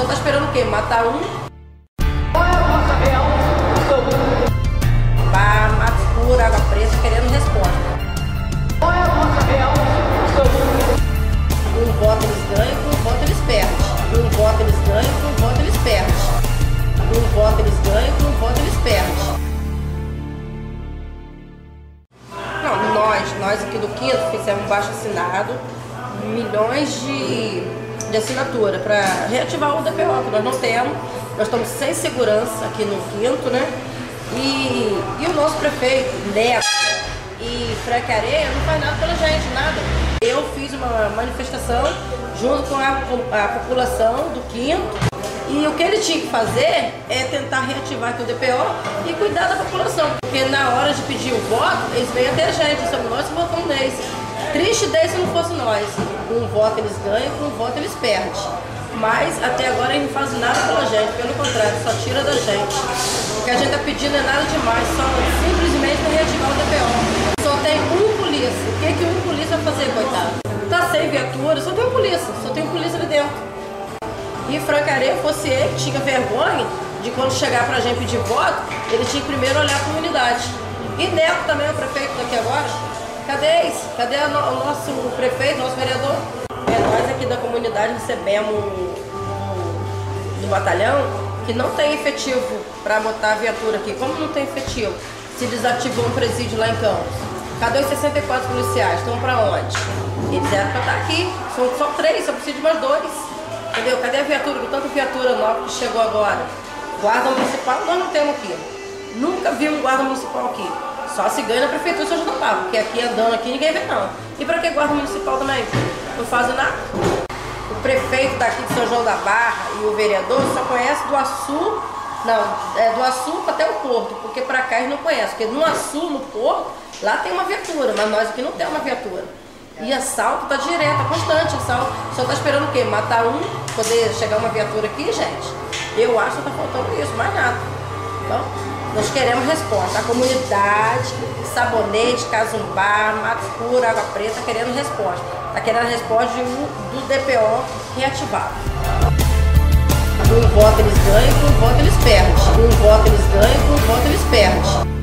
senhor tá esperando o quê? Matar um? Barra, mato escuro, água preta, querendo resposta. Um voto eles ganham, com um voto eles perdem. Um voto eles ganham, com um voto eles perdem. Um voto eles ganham, com um voto eles perdem. Não, nós aqui do Quinto fizemos um baixo assinado, milhões de assinatura para reativar o DPO, que nós não temos. Nós estamos sem segurança aqui no Quinto, né? E o nosso prefeito, Neto e Frank Areia, não faz nada pela gente, nada. Eu fiz uma manifestação junto com a população do Quinto e o que ele tinha que fazer é tentar reativar aqui o DPO e cuidar da população. Porque na hora de pedir o voto, eles vêm até a gente, somos nós que votamos neles. Triste daí se não fosse nós. Com um voto eles ganham, com um voto eles perdem. Mas até agora eles não fazem nada pela gente, pelo contrário, só tira da gente. O que a gente está pedindo é nada demais, só simplesmente para reativar o DPO. Só tem um polícia. O que um polícia vai fazer, coitado? Tá sem viatura, só tem um polícia ali dentro. E Frank Areia, fosse ele que tinha vergonha de quando chegar pra gente pedir voto, ele tinha que primeiro olhar a comunidade. E Neto também, o prefeito daqui agora. Cadê isso? Cadê o nosso prefeito, nosso vereador? Nós aqui da comunidade recebemos do batalhão que não tem efetivo para botar a viatura aqui. Como não tem efetivo? Se desativou um presídio lá em Campos. Cadê os 64 policiais? Estão para onde? Eles eram para estar aqui. São só 3, só precisa de mais 2. Entendeu? Cadê a viatura? Com tanta viatura nova que chegou agora. Guarda municipal nós não temos aqui. Nunca vimos guarda municipal aqui. Só se ganha na prefeitura São João da Barra, porque aqui andando aqui ninguém vê não. E para que guarda municipal também? Não fazem nada. O prefeito daqui de São João da Barra e o vereador só conhece do Açu, do Açu até o Porto, porque para cá eles não conhecem. Porque no Açu, no Porto, lá tem uma viatura, mas nós aqui não temos uma viatura. E assalto tá direto, constante assalto. Só tá esperando o quê? Matar um, poder chegar uma viatura aqui, gente? Eu acho que tá faltando isso, mais nada. Então, nós queremos resposta. A comunidade, Sabonete, Casumbá, Mato Escuro, Água Preta, querendo resposta. Tá querendo resposta do DPO reativado. Com um voto eles ganham, com um voto eles perdem. Com um voto eles ganham, com um voto eles perdem.